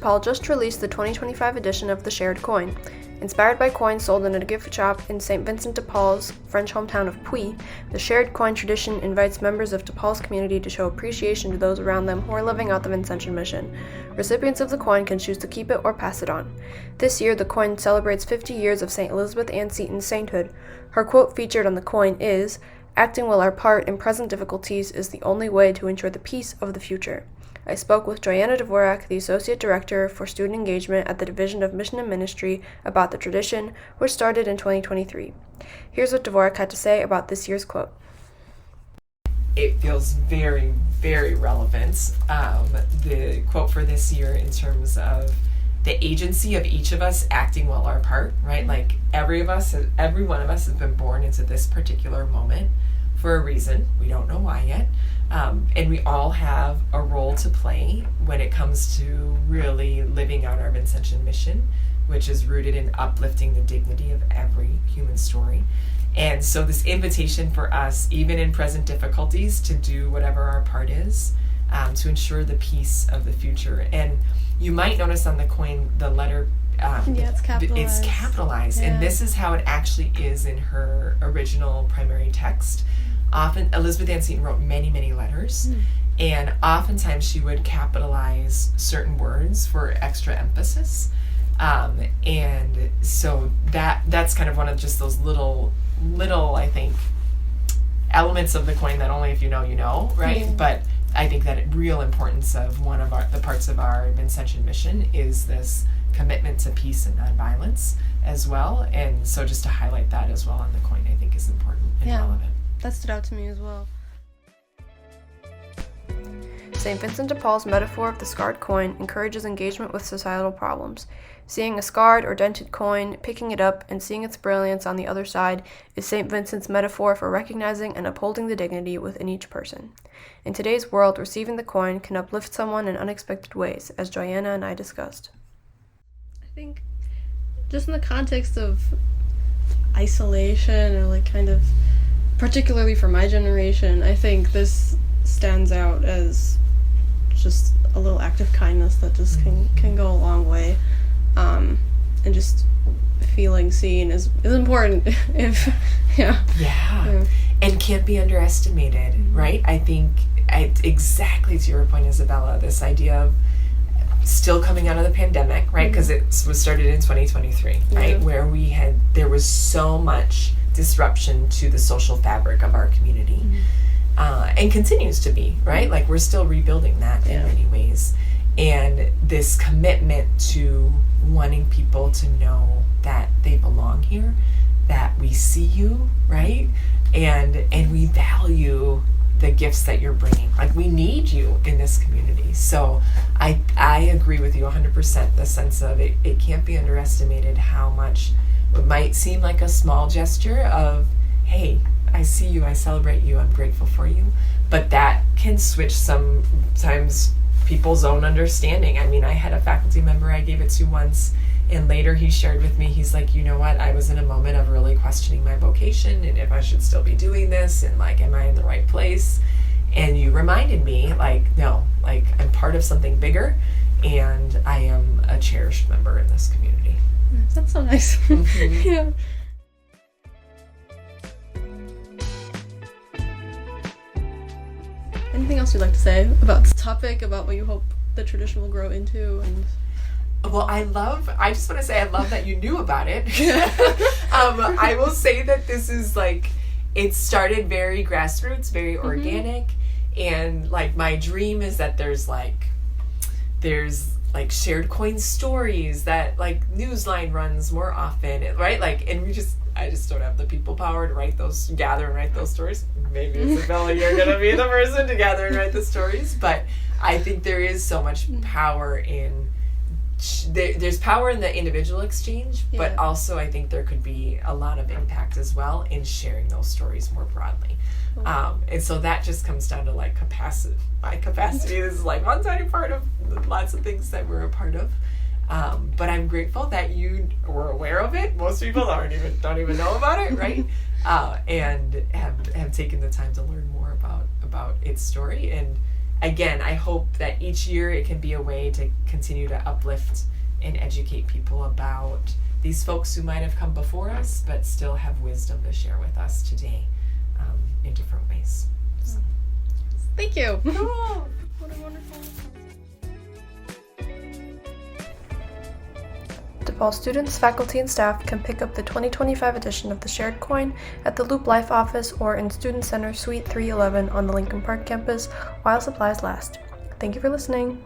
DePaul just released the 2025 edition of the Shared Coin. Inspired by coins sold in a gift shop in St. Vincent de Paul's French hometown of Puy, the Shared Coin tradition invites members of DePaul's community to show appreciation to those around them who are living out the Vincentian mission. Recipients of the coin can choose to keep it or pass it on. This year, the coin celebrates 50 years of St. Elizabeth Ann Seton's sainthood. Her quote featured on the coin is, "Acting well our part in present difficulties is the only way to ensure the peace of the future." I spoke with Joanna Dvorak, the Associate Director for Student Engagement at the Division of Mission and Ministry, about the tradition, which started in 2023. Here's what Dvorak had to say about this year's quote. It feels very, very relevant, the quote for this year, in terms of the agency of each of us acting well our part, right? Like every one of us has been born into this particular moment for a reason. We don't know why yet. And we all have a role to play when it comes to really living out our Vincentian mission, which is rooted in uplifting the dignity of every human story. And so this invitation for us, even in present difficulties, to do whatever our part is, to ensure the peace of the future. And you might notice on the coin, the letter, it's capitalized. It's capitalized. Yeah. And this is how it actually is in her original primary text. Often, Elizabeth Ann Seton wrote many, many letters, and oftentimes she would capitalize certain words for extra emphasis. And so that's kind of one of just those little, I think, elements of the coin that only if you know, right? Mm. But I think that real importance of one of the parts of our Vincentian mission is this commitment to peace and nonviolence as well. And so just to highlight that as well on the coin, I think is important and relevant. That stood out to me as well. St. Vincent de Paul's metaphor of the scarred coin encourages engagement with societal problems. Seeing a scarred or dented coin, picking it up, and seeing its brilliance on the other side is St. Vincent's metaphor for recognizing and upholding the dignity within each person. In today's world, receiving the coin can uplift someone in unexpected ways, as Joanna and I discussed. I think just in the context of isolation, or kind of particularly for my generation, I think this stands out as just a little act of kindness that just can go a long way. And just feeling seen is important. And can't be underestimated, right? I think exactly to your point, Isabella, this idea of still coming out of the pandemic, right? Because it was started in 2023, right? Where there was so much disruption to the social fabric of our community, and continues to be, right? Like we're still rebuilding that in many ways. And this commitment to wanting people to know that they belong here, that we see you, right? And we value the gifts that you're bringing. Like we need you in this community. So I agree with you 100%, the sense of it can't be underestimated how much it might seem like a small gesture of, hey, I see you, I celebrate you, I'm grateful for you. But that can switch sometimes people's own understanding. I mean, I had a faculty member I gave it to once, and later he shared with me, he's like, you know what, I was in a moment of really questioning my vocation and if I should still be doing this, and am I in the right place? And you reminded me, no, I'm part of something bigger, and I am a cherished member in this community. That's so nice. Mm-hmm. Yeah. Anything else you'd like to say about this topic, about what you hope the tradition will grow into? And well, I just want to say I love that you knew about it. I will say that this is it started very grassroots, very organic, and my dream is that there's shared coin stories that Newsline runs more often, right? And I just don't have the people power to gather and write those stories. Maybe Isabella, you're gonna be the person to gather and write the stories. But I think there is so much power in there's power in the individual exchange, but also I think there could be a lot of impact as well in sharing those stories more broadly. And so that just comes down to capacity. My capacity is one tiny part of lots of things that we're a part of. But I'm grateful that you were aware of it. Most people don't even know about it, right? And have taken the time to learn more about its story. And again, I hope that each year it can be a way to continue to uplift and educate people about these folks who might have come before us but still have wisdom to share with us today in different ways. So. Thank you. Cool. What a wonderful. DePaul students, faculty, and staff can pick up the 2025 edition of the Shared Coin at the Loop Life office or in Student Center Suite 311 on the Lincoln Park campus while supplies last. Thank you for listening.